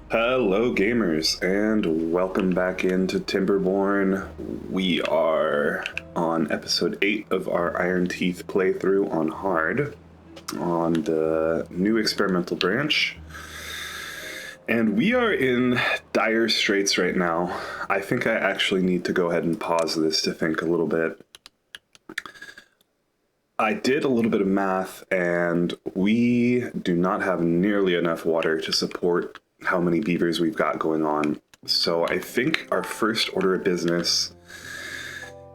Hello gamers, and welcome back into Timberborn. We are on episode 8 of our Iron Teeth playthrough on hard, on the new experimental branch. And we are in dire straits right now. I think I actually need to go ahead and pause this to think a little bit. I did a little bit of math, and we do not have nearly enough water to support how many beavers we've got going on. So I think our first order of business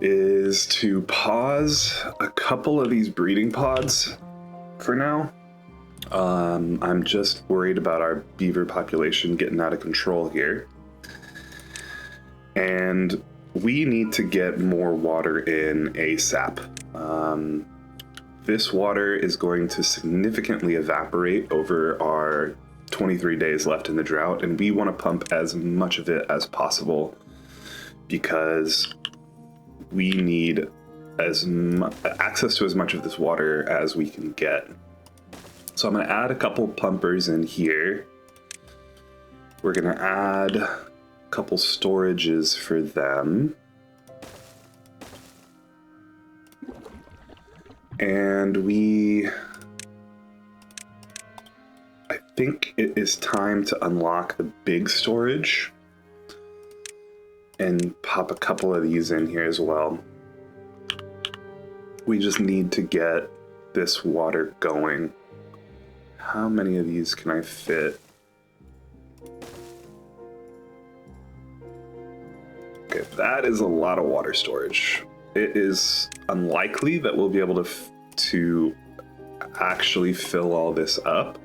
is to pause a couple of these breeding pods for now. I'm just worried about our beaver population getting out of control here. And we need to get more water in ASAP. This water is going to significantly evaporate over our 23 days left in the drought, and we want to pump as much of it as possible because we need access to as much of this water as we can get. So I'm going to add a couple pumpers in here. We're going to add a couple storages for them. And I think it is time to unlock the big storage and pop a couple of these in here as well. We just need to get this water going. How many of these can I fit? Okay, that is a lot of water storage. It is unlikely that we'll be able to actually fill all this up.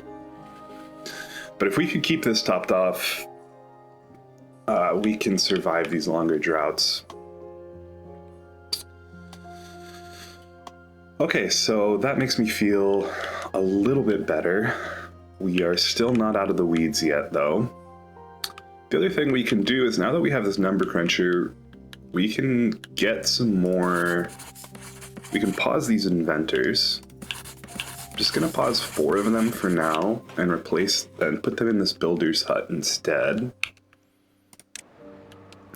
But if we could keep this topped off, we can survive these longer droughts. Okay, so that makes me feel a little bit better. We are still not out of the weeds yet, though. The other thing we can do is, now that we have this number cruncher, we can get some more. We can pause these inventors. I'm just gonna pause 4 of them for now and put them in this builder's hut instead.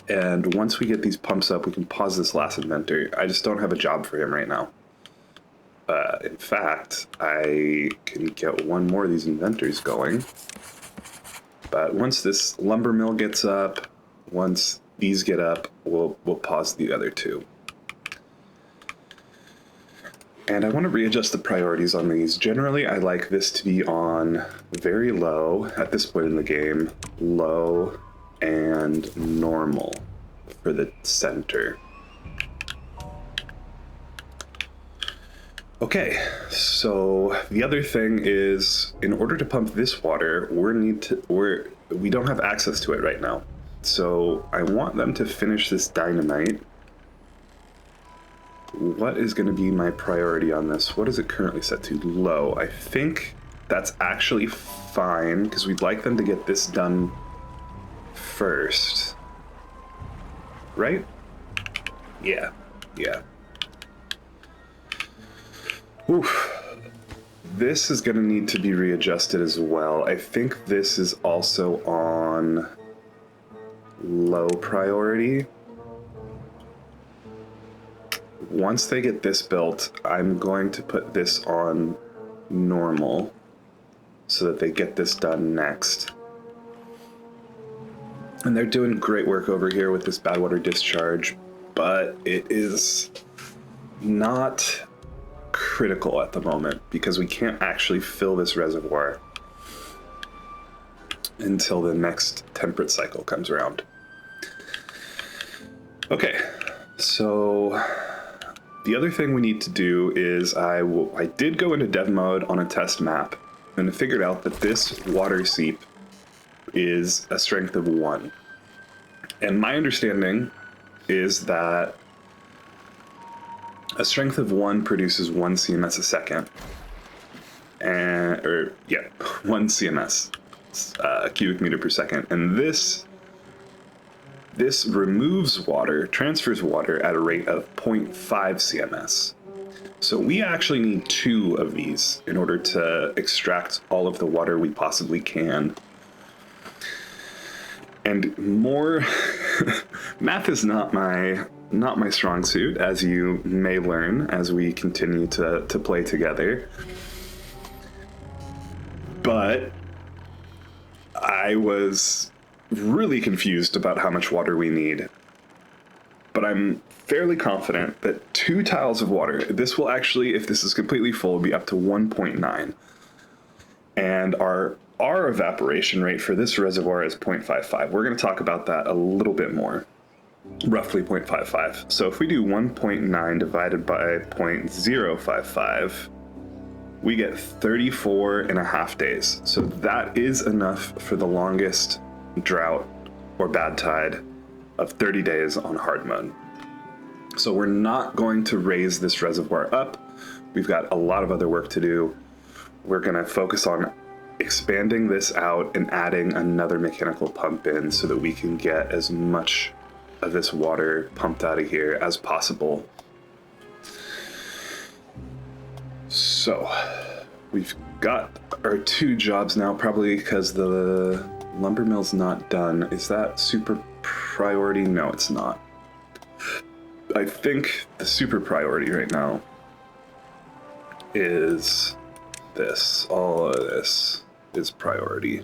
And once we get these pumps up, we can pause this last inventor. I just don't have a job for him right now. In fact, I can get one more of these inventors going. But once this lumber mill gets up, once these get up, we'll pause the other 2. And I want to readjust the priorities on these. Generally, I like this to be on very low at this point in the game, low and normal for the center. Okay, so the other thing is, in order to pump this water, we don't have access to it right now. So I want them to finish this dynamite. What is going to be my priority on this? What is it currently set to? Low. I think that's actually fine because we'd like them to get this done first. Right? Yeah. Oof. This is going to need to be readjusted as well. I think this is also on low priority. Once they get this built, I'm going to put this on normal so that they get this done next. And they're doing great work over here with this Badwater discharge, but it is not critical at the moment because we can't actually fill this reservoir until the next temperate cycle comes around. Okay, so the other thing we need to do is I did go into dev mode on a test map and I figured out that this water seep is a strength of 1. And my understanding is that a strength of 1 produces 1 CMS a second. 1 CMS, cubic meter per second. And this removes water, transfers water at a rate of 0.5 CMS. So we actually need 2 of these in order to extract all of the water we possibly can. And more math is not my strong suit, as you may learn as we continue to play together. But I was really confused about how much water we need. But I'm fairly confident that 2 tiles of water, this will actually, if this is completely full, be up to 1.9. And our evaporation rate for this reservoir is 0.55. We're going to talk about that a little bit more. Roughly 0.55. So if we do 1.9 divided by 0.055, we get 34 and a half days. So that is enough for the longest drought or bad tide of 30 days on hard mode. So we're not going to raise this reservoir up. We've got a lot of other work to do. We're going to focus on expanding this out and adding another mechanical pump in so that we can get as much of this water pumped out of here as possible. So we've got our 2 jobs now, probably because the lumber mill's not done. Is that super priority? No, it's not. I think the super priority right now is this. All of this is priority.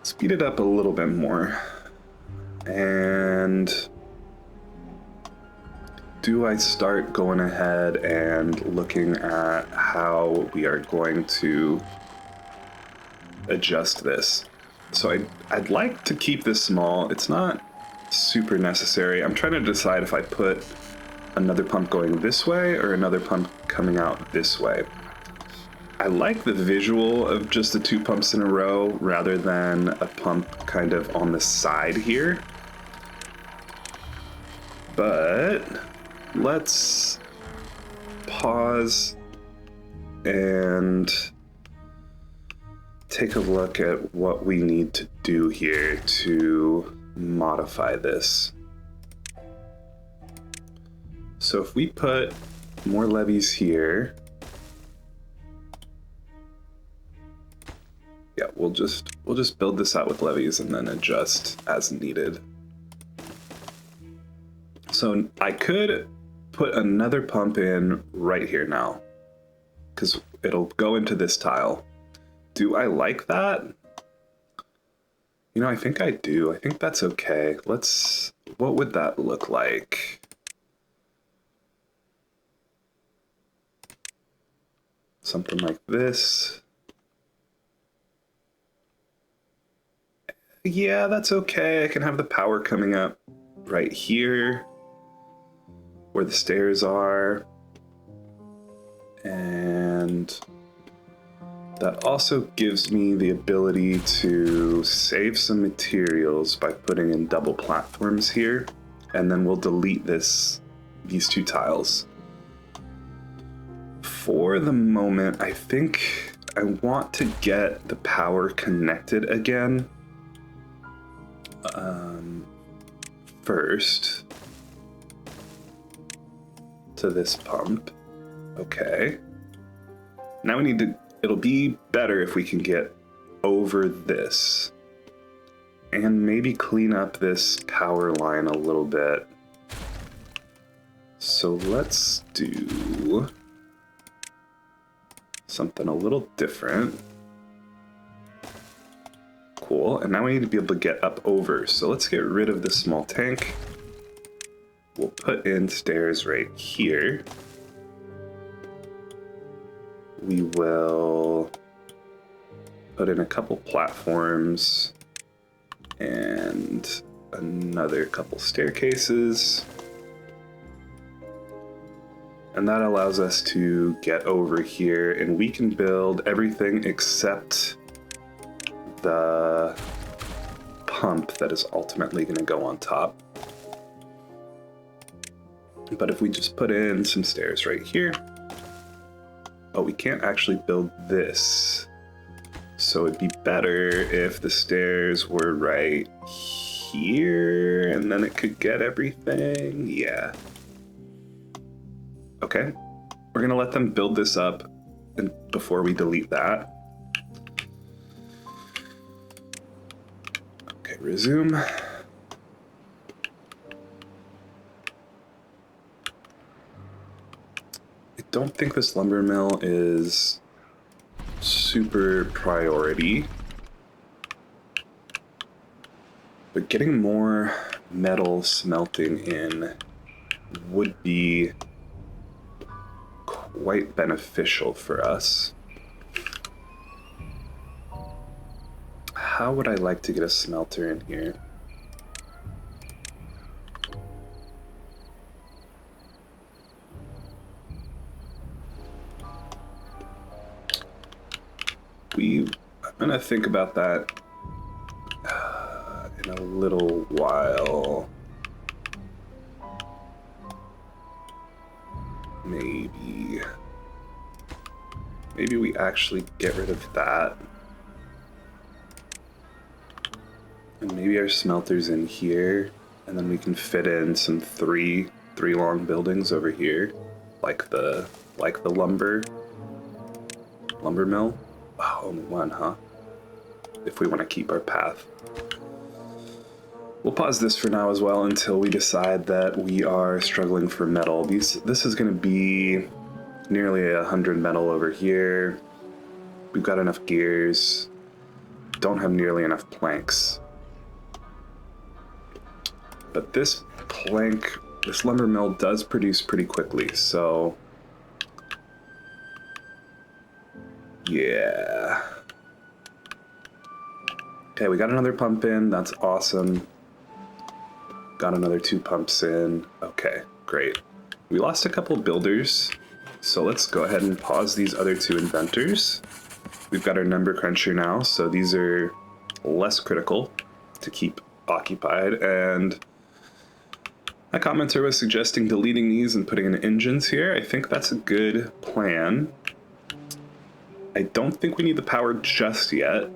Speed it up a little bit more. And do I start going ahead and looking at how we are going to adjust this? So I'd like to keep this small. It's not super necessary. I'm trying to decide if I put another pump going this way or another pump coming out this way. I like the visual of just the 2 pumps in a row rather than a pump kind of on the side here. But let's pause and take a look at what we need to do here to modify this. So if we put more levees here, yeah, we'll just build this out with levees and then adjust as needed. So I could put another pump in right here now, because it'll go into this tile. Do I like that? You know, I think I do. I think that's okay. What would that look like? Something like this. Yeah, that's okay. I can have the power coming up right here where the stairs are. And that also gives me the ability to save some materials by putting in double platforms here. And then we'll delete these 2 tiles. For the moment, I think I want to get the power connected again. First to this pump. Okay. Now we need to, it'll be better if we can get over this and maybe clean up this power line a little bit. So let's do something a little different. Cool, and now we need to be able to get up over. So let's get rid of this small tank. We'll put in stairs right here. We will put in a couple platforms and another couple staircases. And that allows us to get over here, and we can build everything except the pump that is ultimately going to go on top. But if we just put in some stairs right here, oh, we can't actually build this. So it'd be better if the stairs were right here, and then it could get everything. Yeah. Okay. We're going to let them build this up before we delete that. Resume. I don't think this lumber mill is super priority, but getting more metal smelting in would be quite beneficial for us. How would I like to get a smelter in here? I'm gonna think about that in a little while. Maybe we actually get rid of that. And maybe our smelter's in here, and then we can fit in some three long buildings over here, like the lumber mill. Oh, only one, huh? If we want to keep our path. We'll pause this for now as well until we decide that we are struggling for metal. This is going to be nearly 100 metal over here. We've got enough gears. Don't have nearly enough planks. But this lumber mill does produce pretty quickly, so yeah. Okay, we got another pump in. That's awesome. Got another 2 pumps in. Okay, great. We lost a couple builders, so let's go ahead and pause these other 2 inventors. We've got our number cruncher now, so these are less critical to keep occupied, and my commenter was suggesting deleting these and putting in engines here. I think that's a good plan. I don't think we need the power just yet.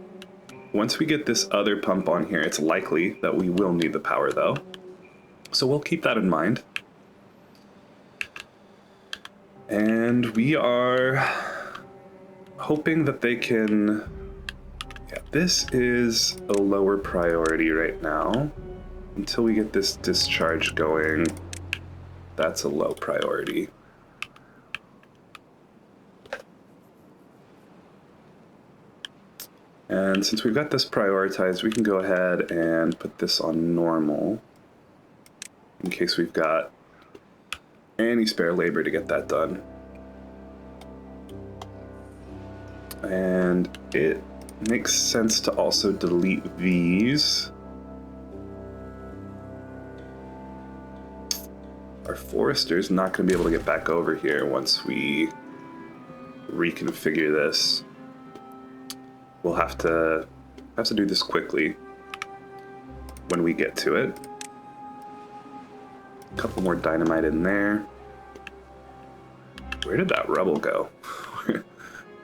Once we get this other pump on here, it's likely that we will need the power though. So we'll keep that in mind. And we are hoping that they can... Yeah, this is a lower priority right now. Until we get this discharge going, that's a low priority. And since we've got this prioritized, we can go ahead and put this on normal in case we've got any spare labor to get that done. And it makes sense to also delete these. Our forester's not going to be able to get back over here once we reconfigure this. We'll have to do this quickly when we get to it. A couple more dynamite in there. Where did that rubble go?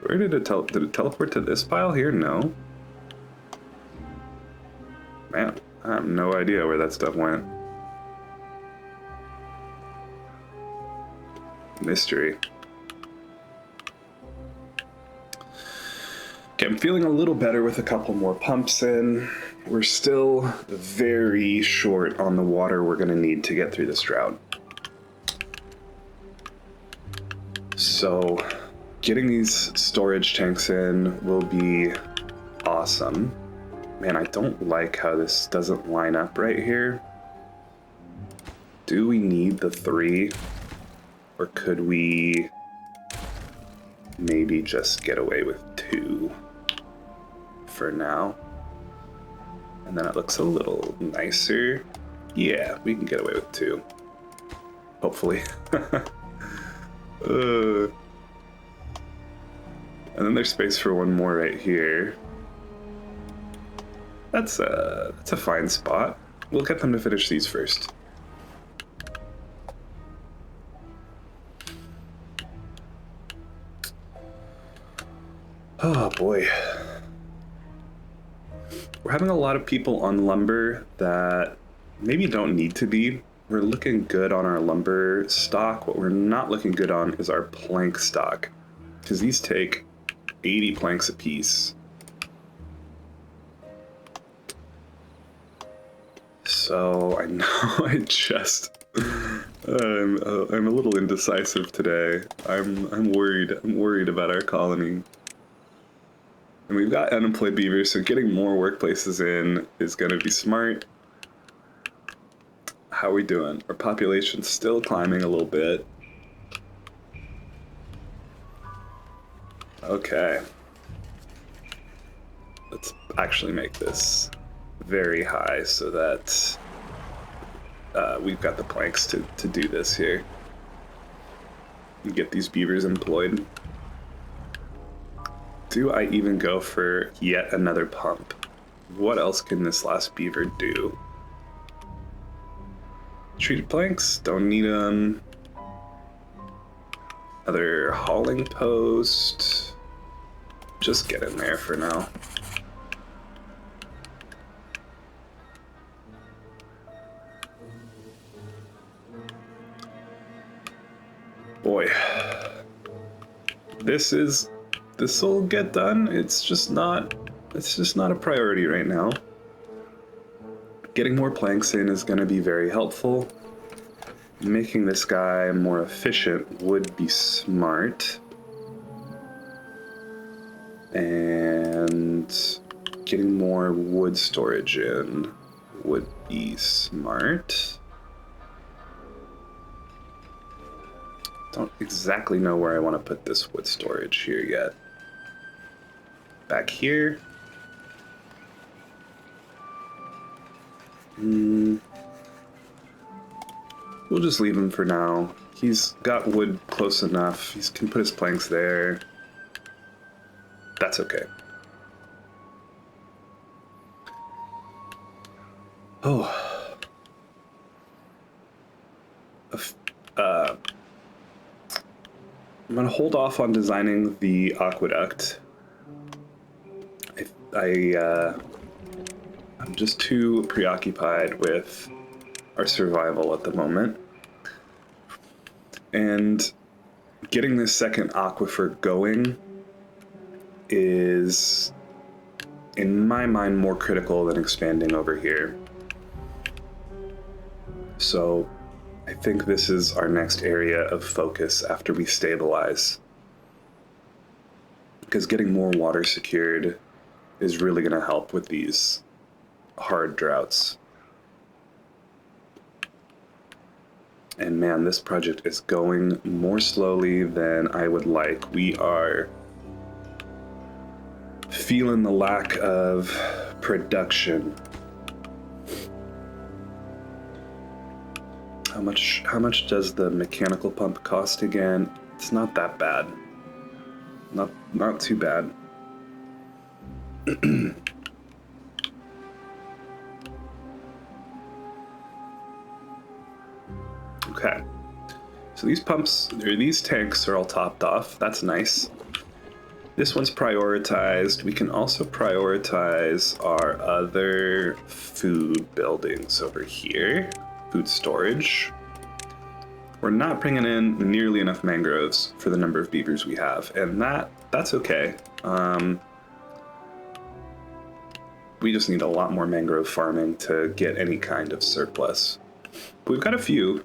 Where did it teleport to this pile here? No. Man, I have no idea where that stuff went. Mystery. Okay, I'm feeling a little better with a couple more pumps in. We're still very short on the water we're going to need to get through this drought. So getting these storage tanks in will be awesome. Man, I don't like how this doesn't line up right here. Do we need the 3? Or could we maybe just get away with 2 for now? And then it looks a little nicer. Yeah, we can get away with 2. Hopefully. And then there's space for 1 more right here. That's a fine spot. We'll get them to finish these first. Oh boy. We're having a lot of people on lumber that maybe don't need to be. We're looking good on our lumber stock. What we're not looking good on is our plank stock, because these take 80 planks a piece. So I know I'm a little indecisive today. I'm worried. I'm worried about our colony. And we've got unemployed beavers, so getting more workplaces in is going to be smart. How are we doing? Our population's still climbing a little bit. Okay. Let's actually make this very high so that we've got the planks to do this here. And get these beavers employed. Do I even go for yet another pump? What else can this last beaver do? Treated planks, don't need them. Other hauling post. Just get in there for now. Boy, this'll get done. It's just not a priority right now. Getting more planks in is going to be very helpful. Making this guy more efficient would be smart. And getting more wood storage in would be smart. Don't exactly know where I want to put this wood storage here yet. Back here. We'll just leave him for now. He's got wood close enough. He can put his planks there. That's okay. Oh. I'm gonna hold off on designing the aqueduct. I'm just too preoccupied with our survival at the moment. And getting this second aquifer going is, in my mind, more critical than expanding over here. So I think this is our next area of focus after we stabilize. Because getting more water secured is really going to help with these hard droughts. And man, this project is going more slowly than I would like. We are feeling the lack of production. How much does the mechanical pump cost again? It's not that bad. Not too bad. Okay. So these pumps, or these tanks are all topped off. That's nice. This one's prioritized. We can also prioritize our other food buildings over here. Food storage. We're not bringing in nearly enough mangroves for the number of beavers we have, and that's okay. We just need a lot more mangrove farming to get any kind of surplus. We've got a few.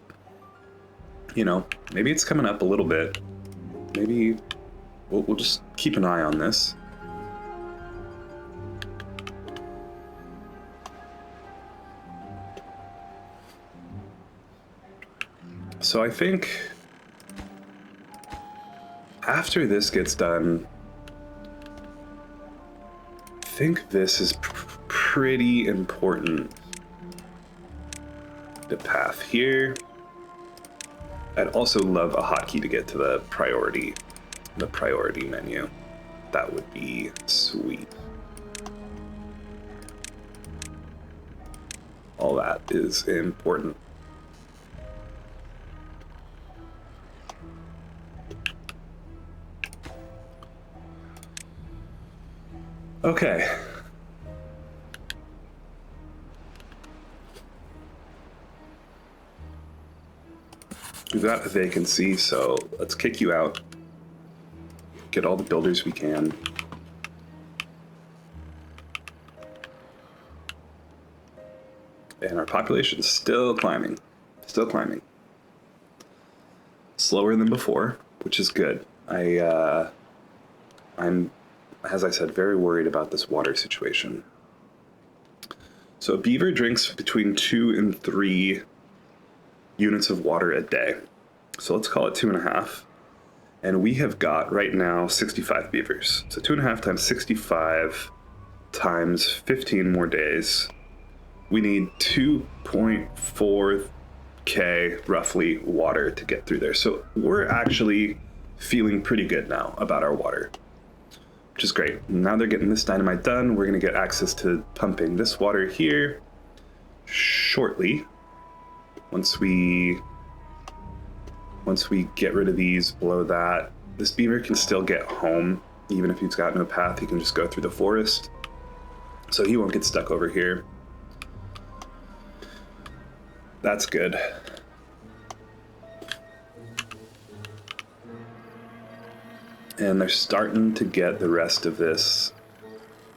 You know, maybe it's coming up a little bit. Maybe we'll just keep an eye on this. So I think after this gets done, I think this is pretty important. The path here. I'd also love a hotkey to get to the priority menu. That would be sweet. All that is important. Okay. We've got a vacancy, so let's kick you out. Get all the builders we can. And our population's still climbing. Still climbing. Slower than before, which is good. I'm, as I said, very worried about this water situation. So a beaver drinks between 2 and 3 units of water a day. So let's call it 2.5. And we have got right now 65 beavers. So 2.5 times 65 times 15 more days. We need 2.4K roughly water to get through there. So we're actually feeling pretty good now about our water, which is great. Now they're getting this dynamite done. We're gonna get access to pumping this water here shortly. Once we get rid of these below that, this beaver can still get home. Even if he's got no path, he can just go through the forest. So he won't get stuck over here. That's good. And they're starting to get the rest of this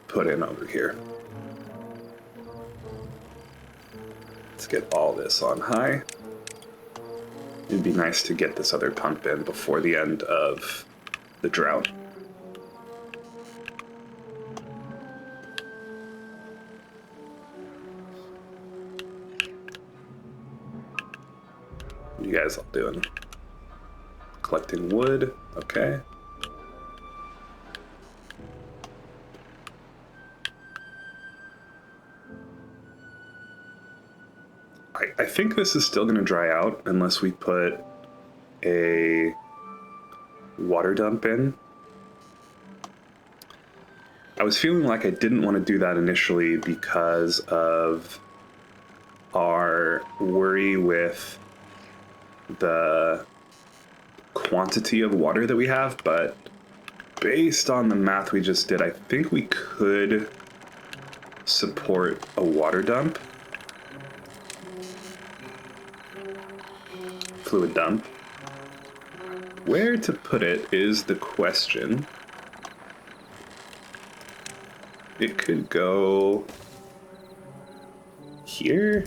put in over here. Let's get all this on high. It'd be nice to get this other pump in before the end of the drought. What are you guys all doing? Collecting wood, okay. I think this is still going to dry out unless we put a water dump in. I was feeling like I didn't want to do that initially because of our worry with the quantity of water that we have, but based on the math we just did, I think we could support a water dump. Fluid dump. Where to put it is the question. It could go here.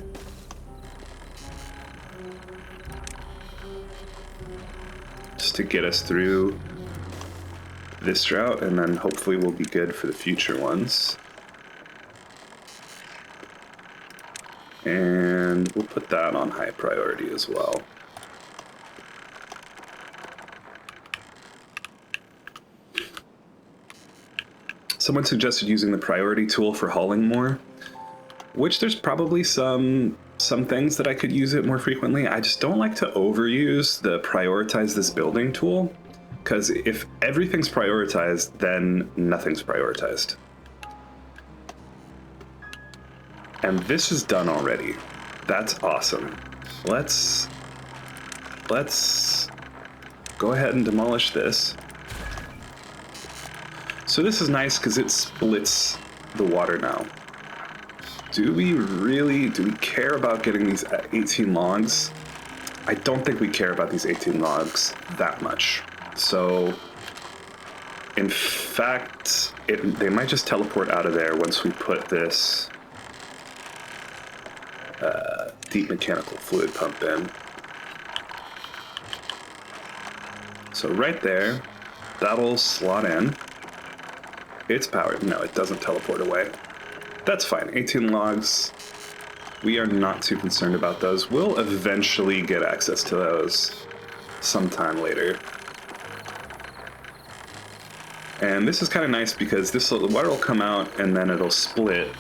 Just to get us through this drought, and then hopefully we'll be good for the future ones. And we'll put that on high priority as well. Someone suggested using the priority tool for hauling more, which there's probably some things that I could use it more frequently. I just don't like to overuse the prioritize this building tool, because if everything's prioritized, then nothing's prioritized. And this is done already. That's awesome. Let's go ahead and demolish this. So this is nice because it splits the water now. Do we care about getting these 18 logs? I don't think we care about these 18 logs that much. So, in fact, they might just teleport out of there once we put this deep mechanical fluid pump in. So right there, that'll slot in. It's powered. No, it doesn't teleport away. That's fine. 18 logs. We are not too concerned about those. We'll eventually get access to those sometime later. And this is kind of nice because the water will come out and then it'll split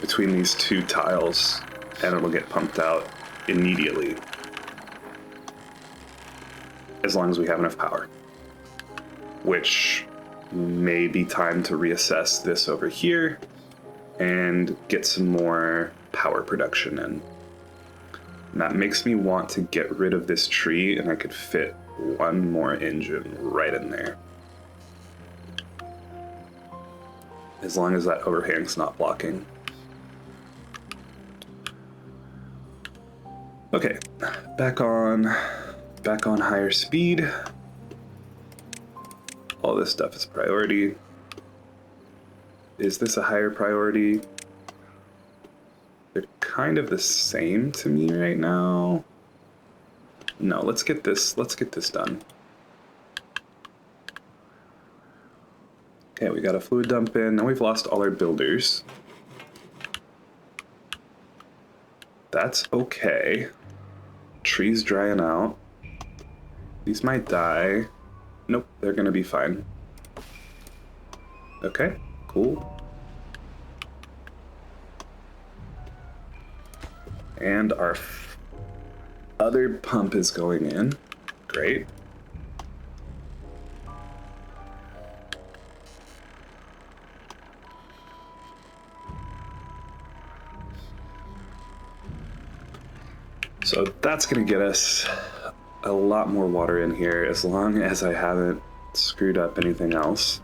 between these two tiles and it'll get pumped out immediately. As long as we have enough power. Which may be time to reassess this over here and get some more power production in. And that makes me want to get rid of this tree, and I could fit one more engine right in there. As long as that overhang's not blocking. Okay, back on higher speed. All this stuff is priority. Is this a higher priority? They're kind of the same to me right now. No, let's get this done. Okay, we got a fluid dump in. Now we've lost all our builders. That's okay. Trees drying out. These might die. Nope, they're gonna be fine. Okay, cool. And our other pump is going in. Great. So that's going to get us a lot more water in here, as long as I haven't screwed up anything else.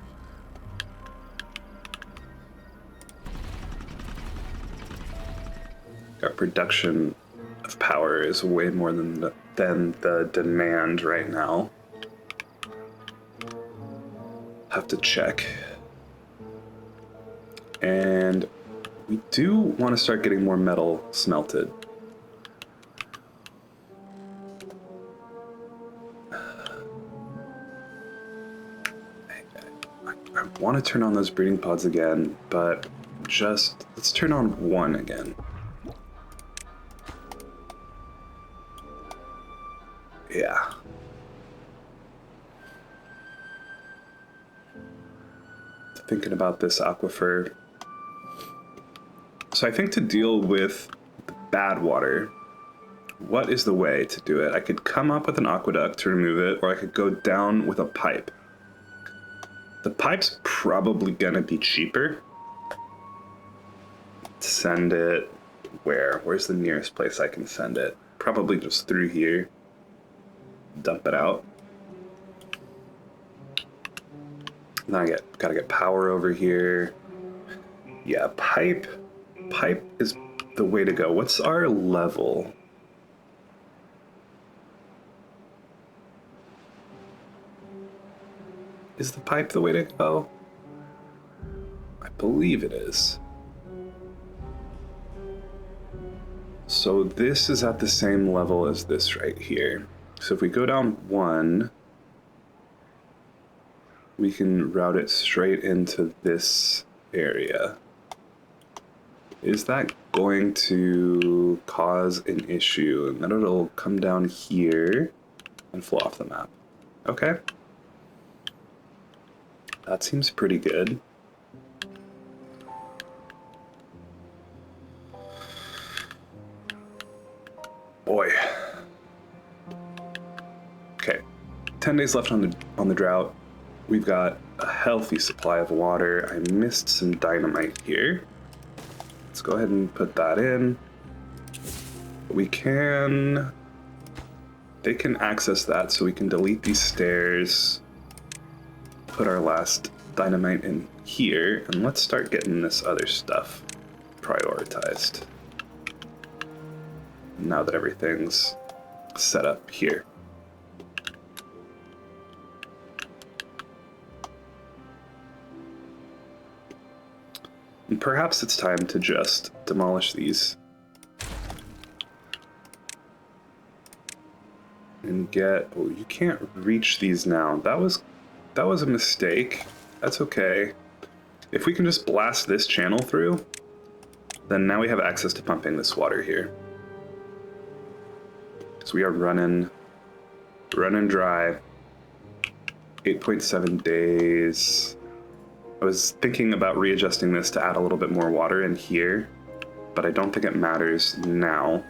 Our production of power is way more than the demand right now. Have to check. And we do want to start getting more metal smelted. I want to turn on those breeding pods again, but just let's turn on one again. Yeah. Thinking about this aquifer. So I think to deal with the Badwater, what is the way to do it? I could come up with an aqueduct to remove it, or I could go down with a pipe. The pipe's probably gonna be cheaper. Send it where? Where's the nearest place I can send it? Probably just through here. Dump it out. Then gotta get power over here. Yeah, pipe is the way to go. What's our level? Is the pipe the way to go? I believe it is. So this is at the same level as this right here. So if we go down one, we can route it straight into this area. Is that going to cause an issue? And then it'll come down here and flow off the map. Okay. That seems pretty good. Boy. Okay. 10 days left on the drought. We've got a healthy supply of water. I missed some dynamite here. Let's go ahead and put that in. They can access that, so we can delete these stairs. Put our last dynamite in here, and let's start getting this other stuff prioritized. Now that everything's set up here. And perhaps it's time to just demolish these. And get, oh, you can't reach these now. That was a mistake. That's okay. If we can just blast this channel through, then now we have access to pumping this water here. So we are running dry. 8.7 days. I was thinking about readjusting this to add a little bit more water in here, but I don't think it matters now.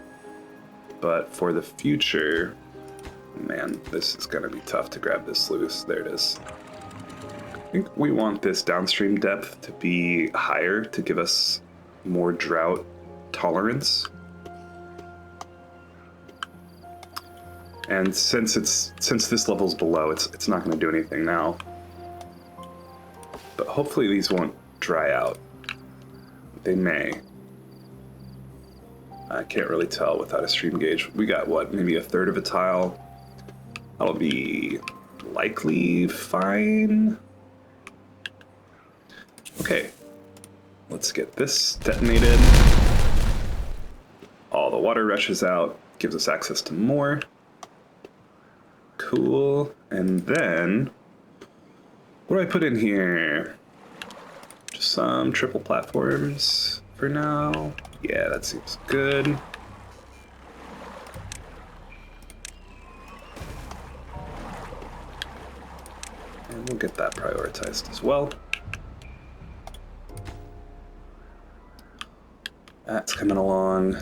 But for the future, man, this is gonna be tough to grab this loose. There it is. I think we want this downstream depth to be higher to give us more drought tolerance. And since this level's below, it's not going to do anything now. But hopefully these won't dry out. They may. I can't really tell without a stream gauge. We got what, maybe a third of a tile. That'll be likely fine. Okay, let's get this detonated. all the water rushes out, gives us access to more. Cool. And then, what do I put in here? Just some triple platforms for now. Yeah, that seems good. And we'll get that prioritized as well. That's coming along.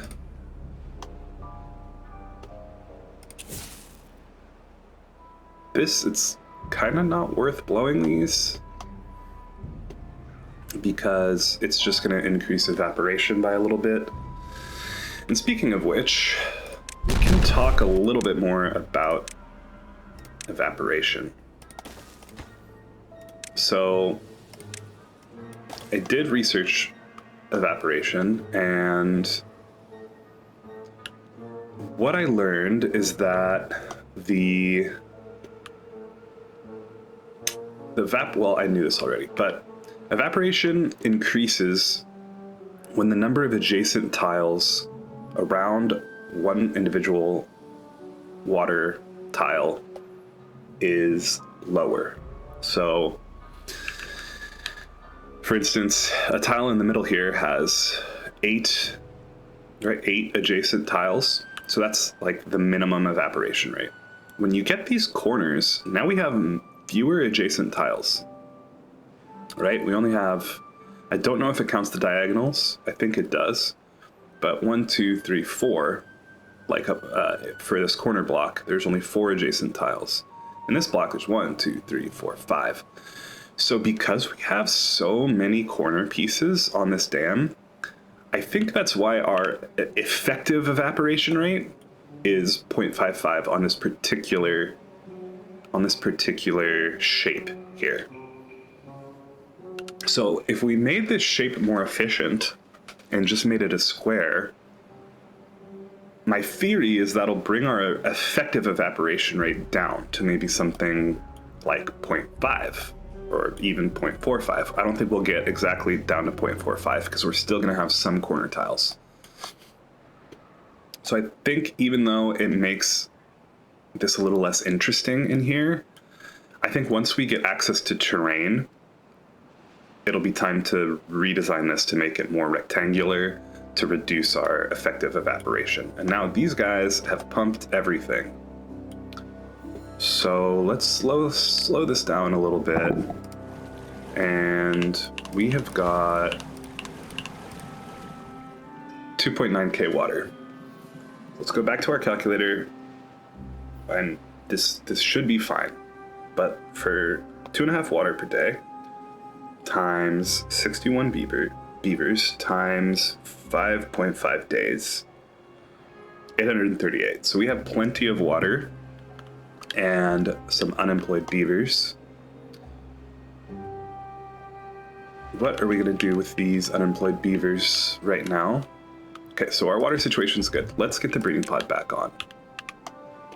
It's kind of not worth blowing these because it's just going to increase evaporation by a little bit. And speaking of which, we can talk a little bit more about evaporation. So I did research evaporation, and what I learned is that well, I knew this already, but evaporation increases when the number of adjacent tiles around one individual water tile is lower. So, for instance, a tile in the middle here has 8 adjacent tiles. So that's like the minimum evaporation rate. When you get these corners, now we have fewer adjacent tiles, right? We only have, I don't know if it counts the diagonals. I think it does. But 1, 2, 3, 4, like for this corner block, there's only 4 adjacent tiles. In this block, there's 1, 2, 3, 4, 5. So because we have so many corner pieces on this dam, I think that's why our effective evaporation rate is 0.55 on this particular shape here. So if we made this shape more efficient and just made it a square, my theory is that'll bring our effective evaporation rate down to maybe something like 0.5 or even 0.45. I don't think we'll get exactly down to 0.45 because we're still going to have some corner tiles. So I think even though it makes this a little less interesting in here, I think once we get access to terrain, it'll be time to redesign this to make it more rectangular to reduce our effective evaporation. And now these guys have pumped everything. So let's slow this down a little bit. And we have got 2.9k water. Let's go back to our calculator, and this should be fine. But for 2.5 water per day times 61 beavers times 5.5 days, 838. So we have plenty of water and some unemployed beavers. What are we gonna do with these unemployed beavers right now? Okay, so our water situation's good. Let's get the breeding pod back on.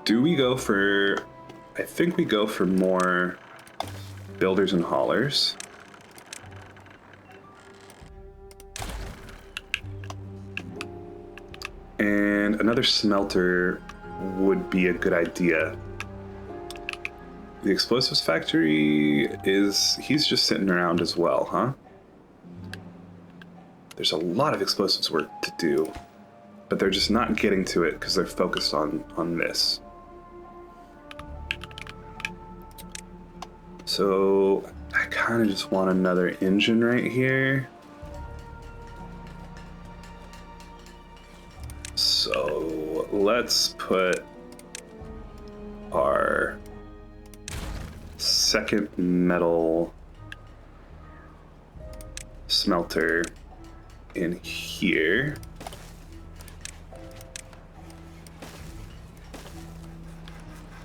Do we go for, I think we go for more builders and haulers. And another smelter would be a good idea. The explosives factory he's just sitting around as well, huh? There's a lot of explosives work to do, but they're just not getting to it because they're focused on this. So I kind of just want another engine right here. So let's put our second metal smelter in here.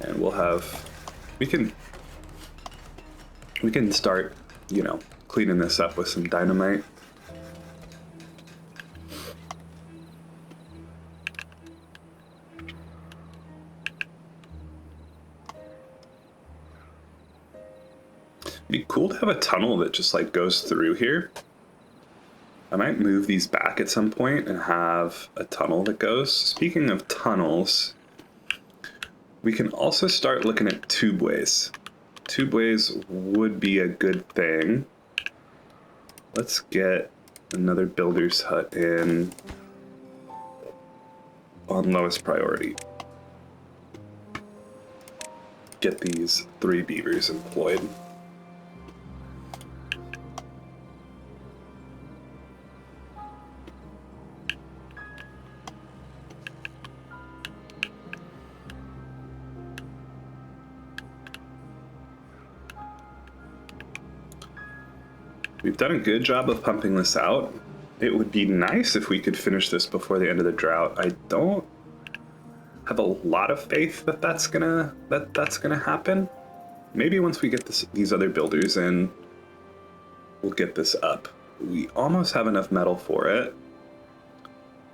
And we'll have, we can start, cleaning this up with some dynamite. It'd be cool to have a tunnel that just goes through here. I might move these back at some point and have a tunnel that goes. Speaking of tunnels, we can also start looking at tubeways. Tubeways would be a good thing. Let's get another builder's hut in on lowest priority. Get these 3 beavers employed. We've done a good job of pumping this out. It would be nice if we could finish this before the end of the drought. I don't have a lot of faith that that's gonna happen. Maybe once we get these other builders in, we'll get this up. We almost have enough metal for it.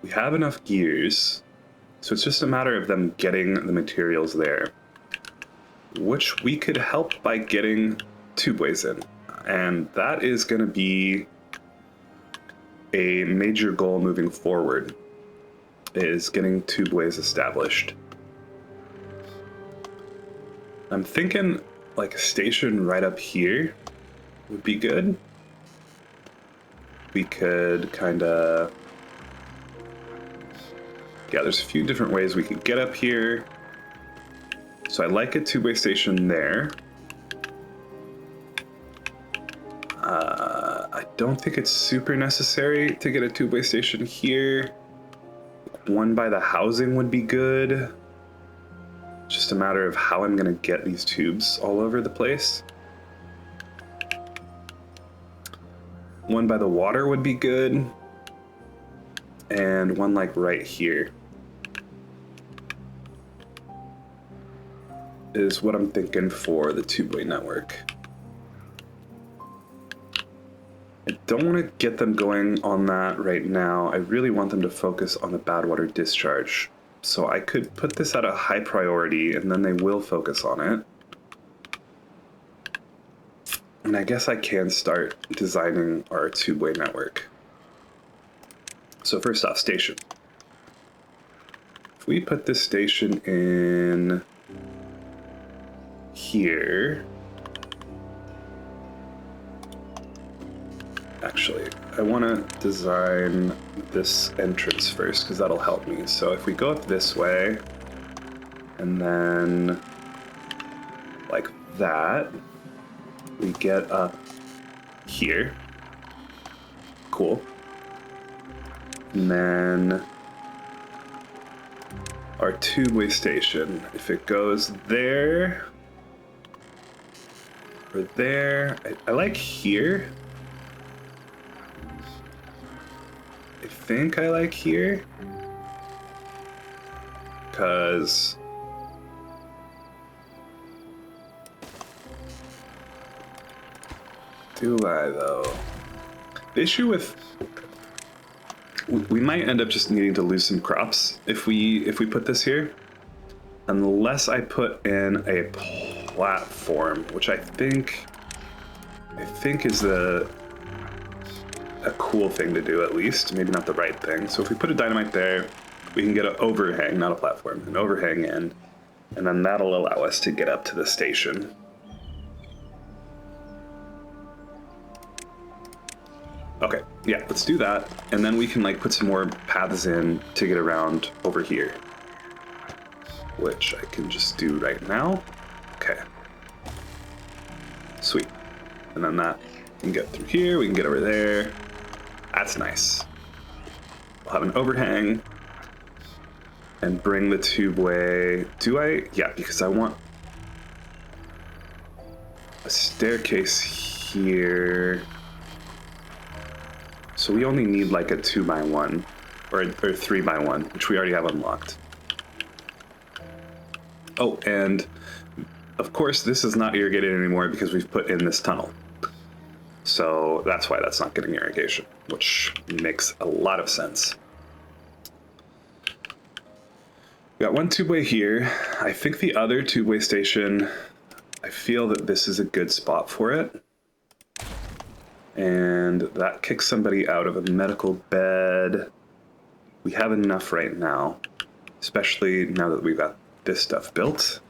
We have enough gears, so it's just a matter of them getting the materials there, which we could help by getting tubeways in. And that is going to be a major goal moving forward, is getting tubeways established. I'm thinking like a station right up here would be good. We could kind of... Yeah, there's a few different ways we could get up here. So I like a tubeway station there. I don't think it's super necessary to get a tubeway station here. One by the housing would be good. Just a matter of how I'm gonna get these tubes all over the place. One by the water would be good. And one like right here is what I'm thinking for the tubeway network. I don't want to get them going on that right now. I really want them to focus on the Badwater discharge. So I could put this at a high priority and then they will focus on it. And I guess I can start designing our tubeway network. So first off, station. If we put this station in here... Actually, I want to design this entrance first because that'll help me. So if we go up this way and then like that, we get up here. Cool. And then our tubeway station, if it goes there or there, I like here. I think I like here, because do I though? The issue with we might end up just needing to lose some crops if we put this here, unless I put in a platform, which I think is a cool thing to do, at least. Maybe not the right thing. So if we put a dynamite there, we can get an overhang, not a platform, an overhang in, and then that'll allow us to get up to the station. Okay, yeah, let's do that. And then we can like put some more paths in to get around over here, which I can just do right now. Okay. Sweet. And then that we can get through here, we can get over there. That's nice. We'll have an overhang and bring the tubeway. Do I? Yeah, because I want a staircase here. So we only need like a 2x1 or 3x1, which we already have unlocked. Oh, and of course this is not irrigated anymore because we've put in this tunnel. So that's why that's not getting irrigation, which makes a lot of sense. We got one tubeway here. I think the other tubeway station, I feel that this is a good spot for it. And that kicks somebody out of a medical bed. We have enough right now, especially now that we've got this stuff built.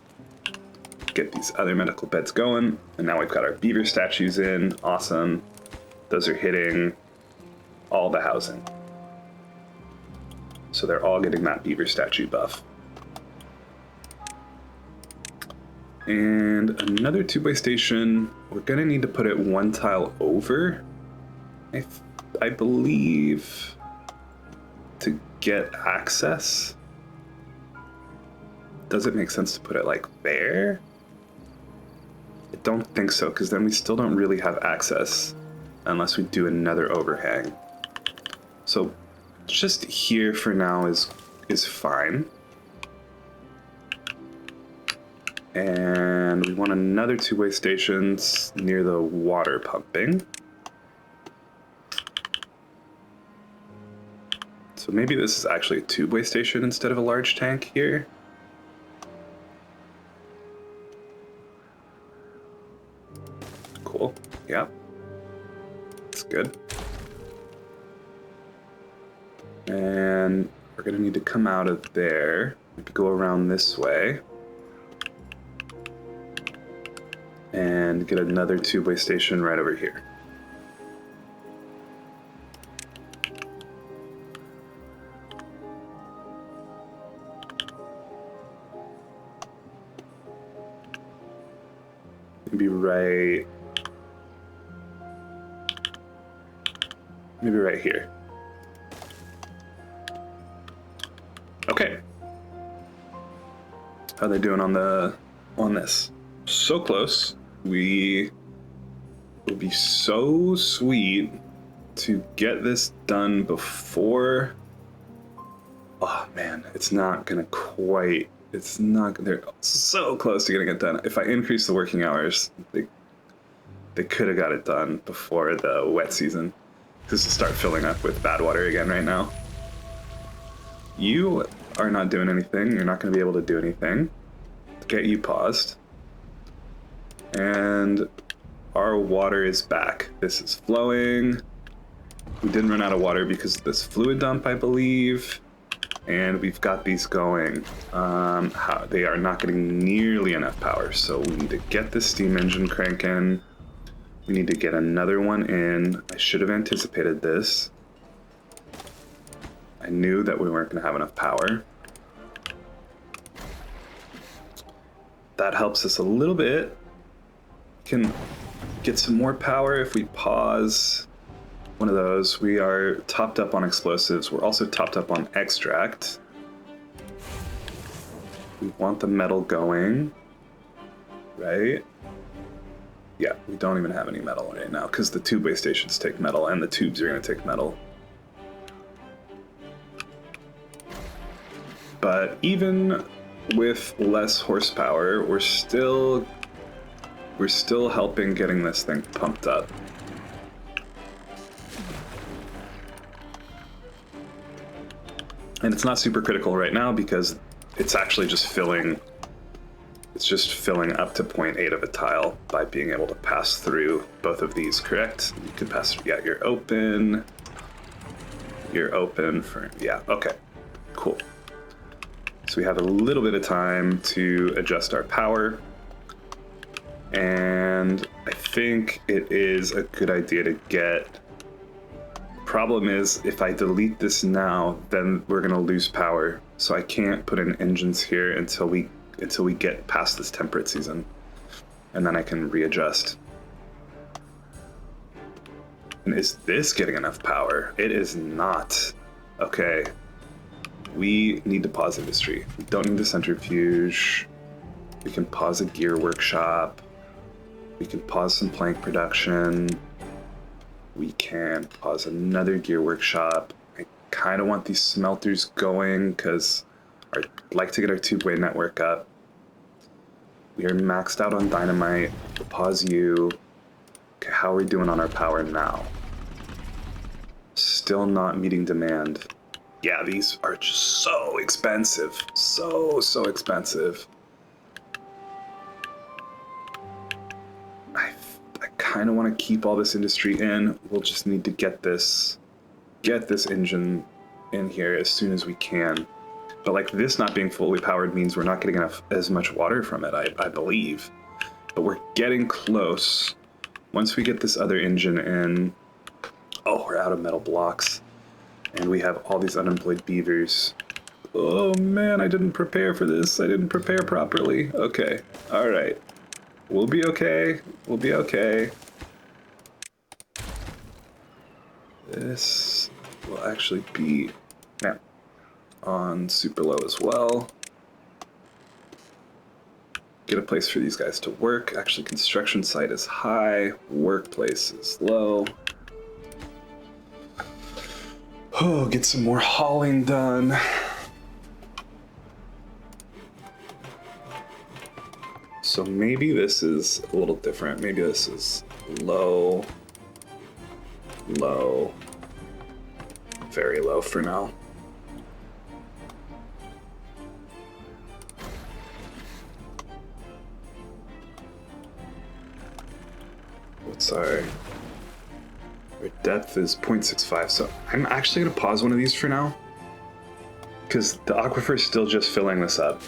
Get these other medical beds going, and now we've got our beaver statues in. Awesome. Those are hitting all the housing. So they're all getting that beaver statue buff. And another two-way station. We're gonna need to put it one tile over, I believe, to get access. Does it make sense to put it like there? I don't think so, because then we still don't really have access unless we do another overhang. So just here for now is fine. And we want another two-way station near the water pumping. So maybe this is actually a two-way station instead of a large tank here. Cool. Yeah. That's good. And we're going to need to come out of there. Maybe go around this way. And get another two-way station right over here. Maybe right here. Okay. How are they doing on this? So close. We will be so sweet to get this done before. Oh man, it's not gonna quite. It's not. They're so close to getting it done. If I increase the working hours, they could have got it done before the wet season. Just to start filling up with Badwater again right now. You are not doing anything. You're not going to be able to do anything. Get you paused. And our water is back. This is flowing. We didn't run out of water because of this fluid dump, I believe. And we've got these going. They are not getting nearly enough power, so we need to get the steam engine cranking. We need to get another one in. I should have anticipated this. I knew that we weren't going to have enough power. That helps us a little bit. We can get some more power if we pause one of those. We are topped up on explosives. We're also topped up on extract. We want the metal going, right? Yeah, we don't even have any metal right now because the tube-way stations take metal and the tubes are going to take metal. But even with less horsepower, we're still helping getting this thing pumped up. And it's not super critical right now because it's actually just filling. It's just filling up to 0.8 of a tile by being able to pass through both of these, correct? You can pass through, yeah, you're open. You're open for, yeah, okay, cool. So we have a little bit of time to adjust our power. And I think it is a good idea to get, problem is if I delete this now, then we're gonna lose power. So I can't put in engines here until we get past this temperate season, and then I can readjust. And is this getting enough power? It is not. Okay, we need to pause industry. We don't need the centrifuge. We can pause a gear workshop. We can pause some plank production. We can pause another gear workshop. I kind of want these smelters going because I'd like to get our tube-way network up. We are maxed out on dynamite. We'll pause you. Okay, how are we doing on our power now? Still not meeting demand. Yeah, these are just so expensive. So expensive. I kind of want to keep all this industry in. We'll just need to get this engine in here as soon as we can. But like this not being fully powered means we're not getting as much water from it, I believe. But we're getting close. Once we get this other engine in, oh, we're out of metal blocks. And we have all these unemployed beavers. Oh man, I didn't prepare for this. I didn't prepare properly. Okay, all right. We'll be okay. We'll be okay. This will actually be on super low as well. Get a place for these guys to work. Actually, construction site is high. Workplace is low. Oh, get some more hauling done. So maybe this is a little different. Maybe this is low, low, very low for now. What's our depth is 0.65, so I'm actually gonna pause one of these for now because the aquifer is still just filling this up.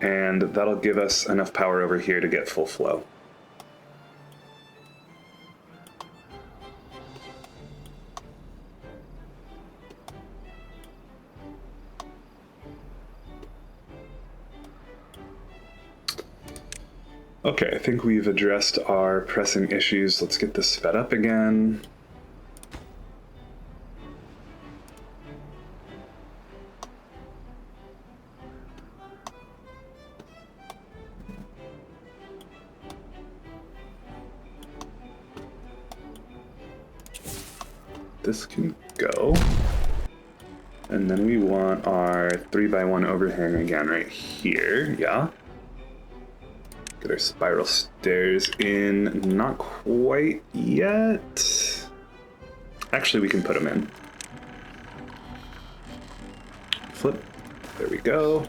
And that'll give us enough power over here to get full flow. Okay, I think we've addressed our pressing issues. Let's get this sped up again. This can go. And then we want our 3x1 overhang again right here, yeah. Get our spiral stairs in, not quite yet. Actually, we can put them in. Flip, there we go.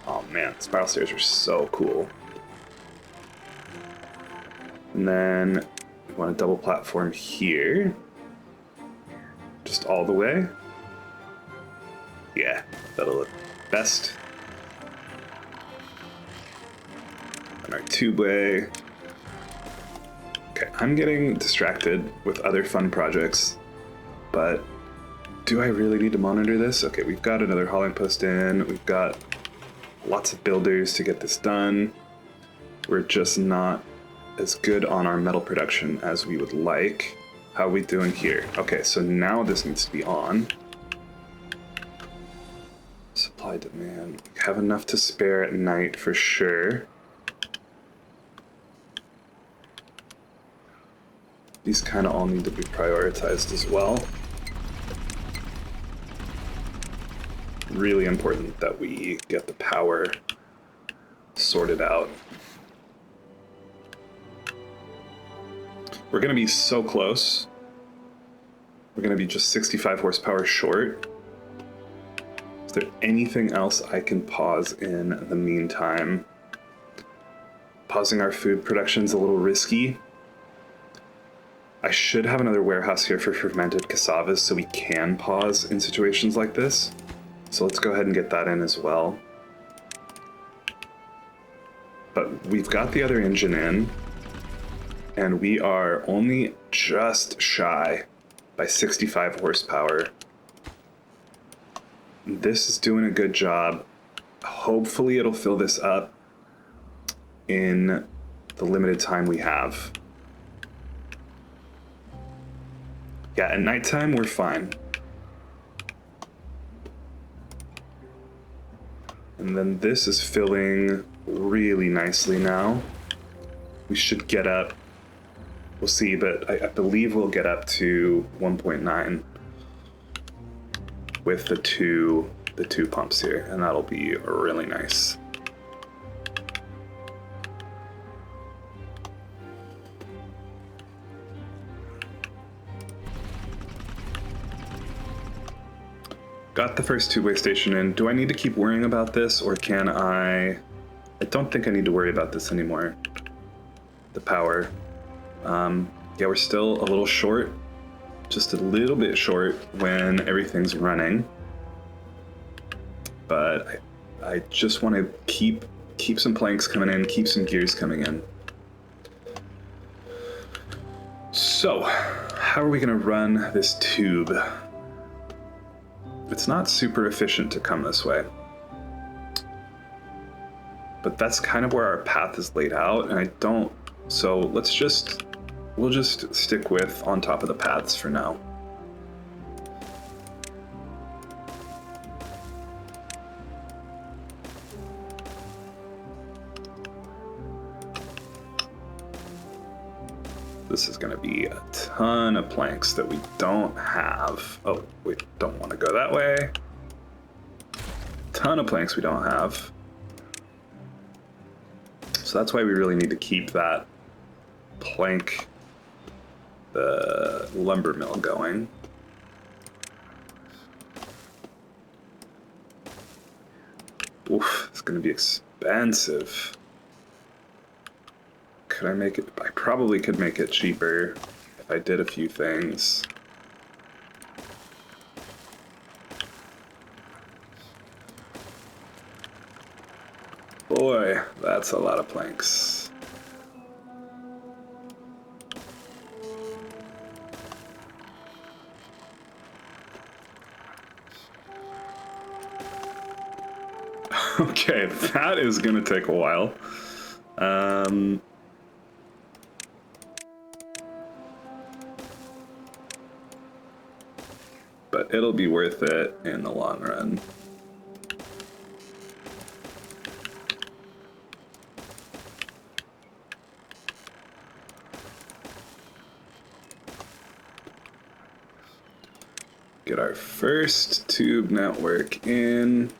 Oh man, spiral stairs are so cool. And then we want a double platform here. Just all the way. Yeah, that'll look best. And our tubeway. Okay, I'm getting distracted with other fun projects, but do I really need to monitor this? Okay, we've got another hauling post in. We've got lots of builders to get this done. We're just not as good on our metal production as we would like. How are we doing here? Okay, so now this needs to be on. Supply demand. We have enough to spare at night for sure. These kind of all need to be prioritized as well. Really important that we get the power sorted out. We're going to be so close. We're going to be just 65 horsepower short. Is there anything else I can pause in the meantime? Pausing our food production's a little risky. I should have another warehouse here for fermented cassavas so we can pause in situations like this. So let's go ahead and get that in as well. But we've got the other engine in. And we are only just shy by 65 horsepower. This is doing a good job. Hopefully it'll fill this up in the limited time we have. Yeah, at nighttime we're fine. And then this is filling really nicely now. We should get up. We'll see, but I believe we'll get up to 1.9 with the two pumps here, and that'll be really nice. Got the first two-way station in. Do I need to keep worrying about this, or can I don't think I need to worry about this anymore. the power. Yeah, we're still a little short, just a little bit short when everything's running. But I just want to keep some planks coming in, keep some gears coming in. So, how are we going to run this tube? It's not super efficient to come this way. But that's kind of where our path is laid out, and I don't... So we'll just stick with on top of the paths for now. This is going to be a ton of planks that we don't have. Oh, we don't want to go that way. Ton of planks we don't have. So that's why we really need to keep that plank, the lumber mill going. Oof, it's going to be expensive. Could I make it? I probably could make it cheaper if I did a few things. Boy, that's a lot of planks. Okay, that is gonna take a while. But it'll be worth it in the long run. Get our first tube network in.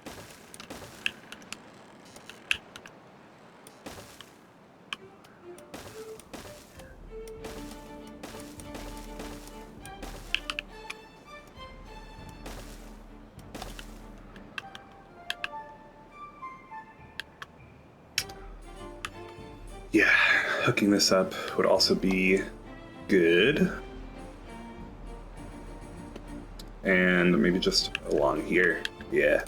Yeah, hooking this up would also be good. And maybe just along here. Yeah.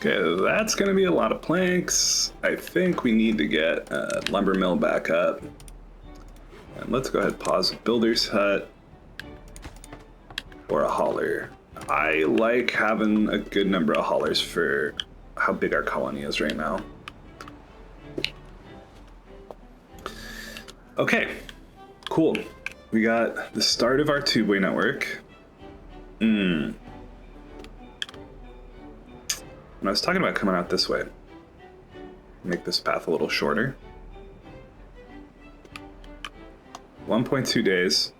Okay, that's gonna be a lot of planks. I think we need to get a lumber mill back up. And let's go ahead and pause a builder's hut or a hauler. I like having a good number of haulers for how big our colony is right now. Okay, cool. We got the start of our tubeway network. And I was talking about coming out this way. Make this path a little shorter. 1.2 days.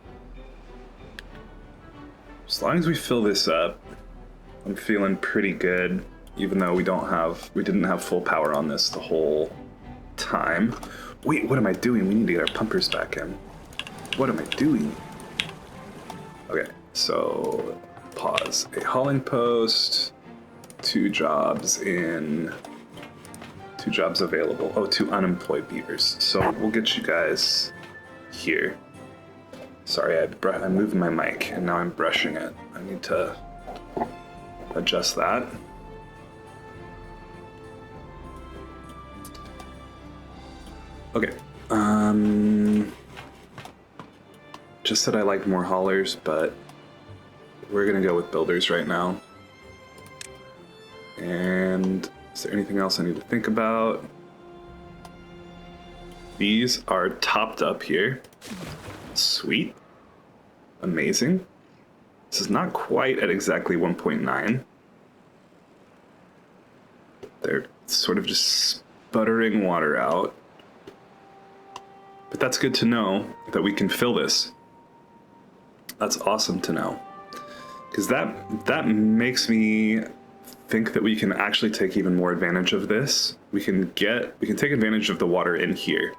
As long as we fill this up, I'm feeling pretty good, even though we didn't have full power on this the whole time. Wait, what am I doing? We need to get our pumpers back in. What am I doing? Okay, so pause. A hauling post. 2 jobs available. Oh, 2 unemployed beavers. So we'll get you guys here. Sorry, I'm moving my mic and now I'm brushing it. I need to adjust that. Okay. Just said I like more haulers, but we're gonna go with builders right now. And is there anything else I need to think about? These are topped up here. Sweet. Amazing. This is not quite at exactly 1.9. They're sort of just sputtering water out. But that's good to know that we can fill this. That's awesome to know. Because that makes me think that we can actually take even more advantage of this. We can take advantage of the water in here.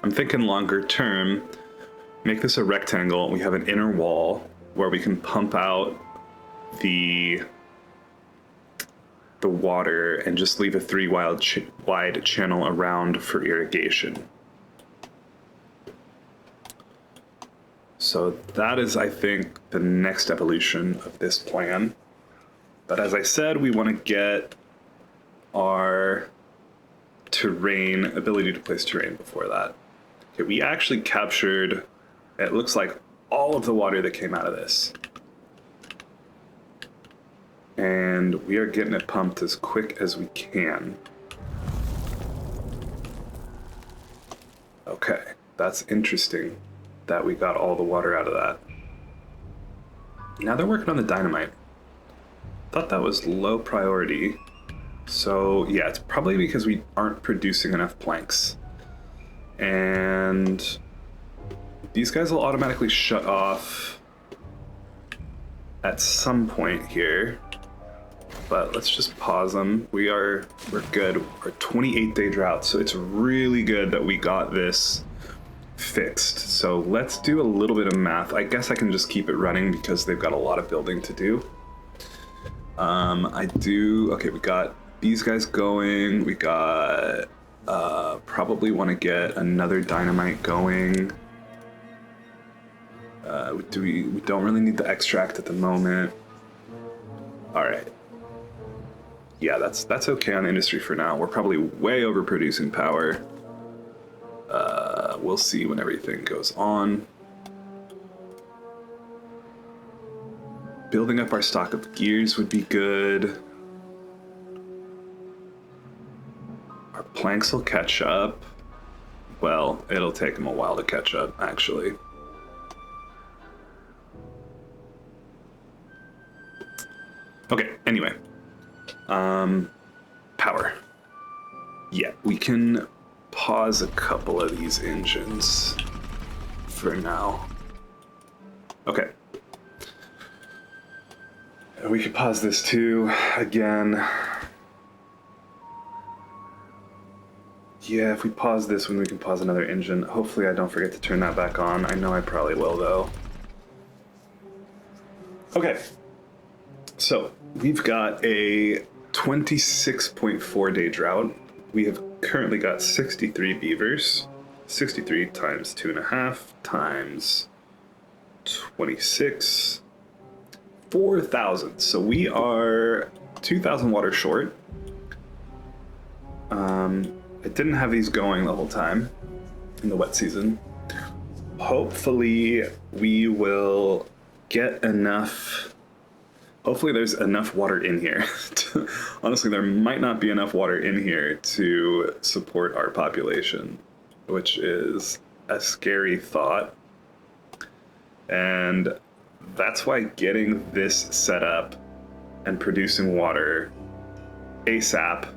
I'm thinking longer term, make this a rectangle. We have an inner wall where we can pump out the water and just leave a 3-wide channel around for irrigation. So that is, I think, the next evolution of this plan. But as I said, we want to get our ability to place terrain before that. Okay, we actually captured, it looks like, all of the water that came out of this. And we are getting it pumped as quick as we can. Okay, that's interesting that we got all the water out of that. Now they're working on the dynamite. Thought that was low priority. So yeah, it's probably because we aren't producing enough planks. And these guys will automatically shut off at some point here. But let's just pause them. We're good. We're 28-day drought, so it's really good that we got this fixed. So let's do a little bit of math. I guess I can just keep it running because they've got a lot of building to do. Okay, we got these guys going. We got, probably want to get another dynamite going. We don't really need the extract at the moment. All right. Yeah, that's okay on industry for now. We're probably way overproducing power. We'll see when everything goes on. Building up our stock of gears would be good. Our planks will catch up. Well, it'll take them a while to catch up, actually. Okay, anyway. Power. Yeah, we can pause a couple of these engines for now. Okay. We could pause this too, again. Yeah, if we pause this one, we can pause another engine. Hopefully I don't forget to turn that back on. I know I probably will, though. Okay. So, we've got a 26.4-day drought. We have currently got 63 beavers. 63 times 2.5 times 26. 4,000. So we are 2,000 water short. I didn't have these going the whole time in the wet season. Hopefully we will get enough. Hopefully there's enough water in here. Honestly, there might not be enough water in here to support our population, which is a scary thought. And that's why getting this set up and producing water ASAP,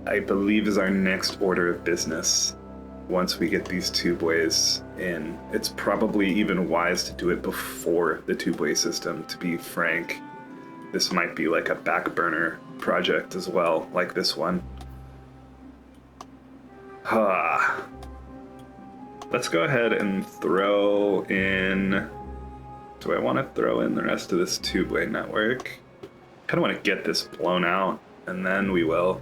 I believe, is our next order of business. Once we get these tubeways in, it's probably even wise to do it before the tubeway system, to be frank. This might be like a back burner project as well, like this one. Let's go ahead and throw in. Do I want to throw in the rest of this tubeway network? Kind of want to get this blown out, and then we will.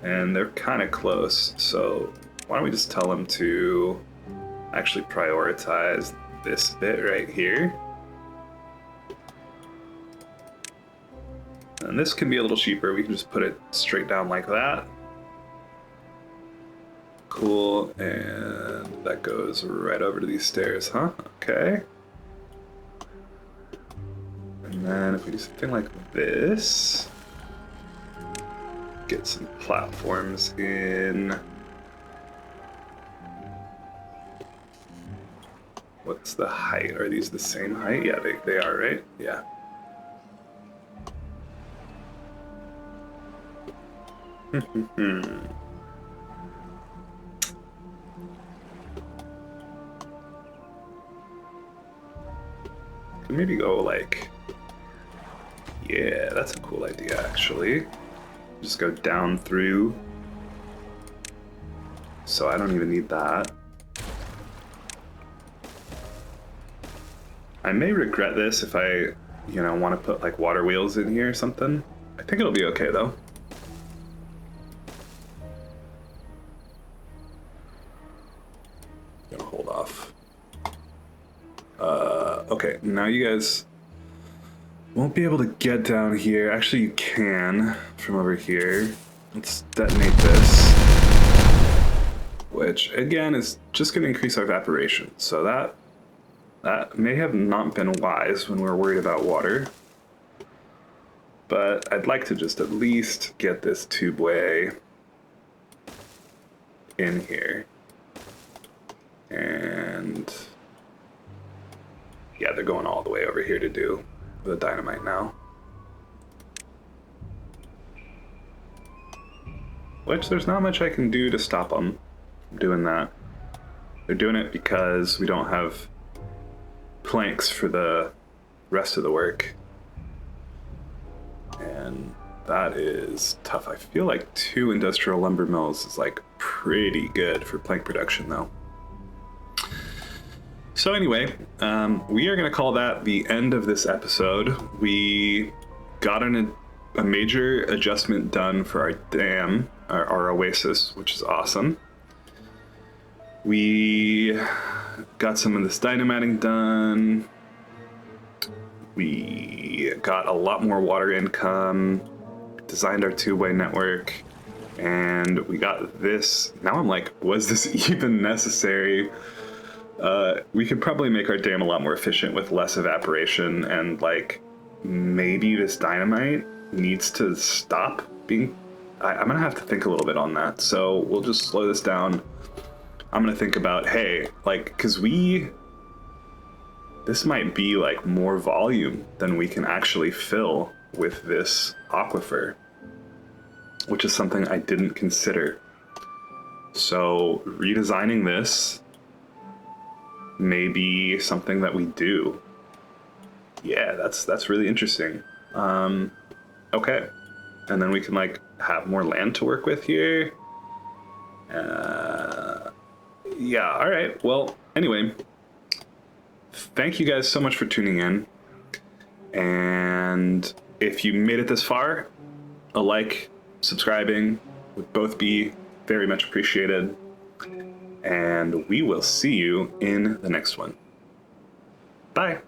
And they're kind of close, so why don't we just tell them to actually prioritize this bit right here. And this can be a little cheaper. We can just put it straight down like that. Cool, and that goes right over to these stairs, huh? Okay. And then if we do something like this, get some platforms in. What's the height? Are these the same height? Yeah, they are, right? Yeah. maybe go like, yeah, that's a cool idea actually. Just go down through. So I don't even need that. I may regret this if I, want to put like water wheels in here or something. I think it'll be okay though. Gonna hold off. Okay, now you guys won't be able to get down here. Actually, you can from over here. Let's detonate this, which again is just going to increase our evaporation. So that may have not been wise when we're worried about water. But I'd like to just at least get this tubeway in here. And yeah, they're going all the way over here to do the dynamite now. Which there's not much I can do to stop them from doing that. They're doing it because we don't have planks for the rest of the work. And that is tough. I feel like 2 industrial lumber mills is like pretty good for plank production though. So anyway, we are going to call that the end of this episode. We got a major adjustment done for our dam, our Oasis, which is awesome. We got some of this dynamiting done. We got a lot more water income, designed our two-way network, and we got this. Now I'm like, was this even necessary? We could probably make our dam a lot more efficient with less evaporation, and like maybe this dynamite needs to stop being. I'm gonna have to think a little bit on that. So we'll just slow this down. I'm gonna think about, hey, like, cause this might be like more volume than we can actually fill with this aquifer, which is something I didn't consider. So redesigning this may be something that we do. Yeah, that's really interesting. Okay, and then we can like have more land to work with here. Yeah, all right. Well, anyway, thank you guys so much for tuning in. And if you made it this far, a like, subscribing would both be very much appreciated. And we will see you in the next one. Bye.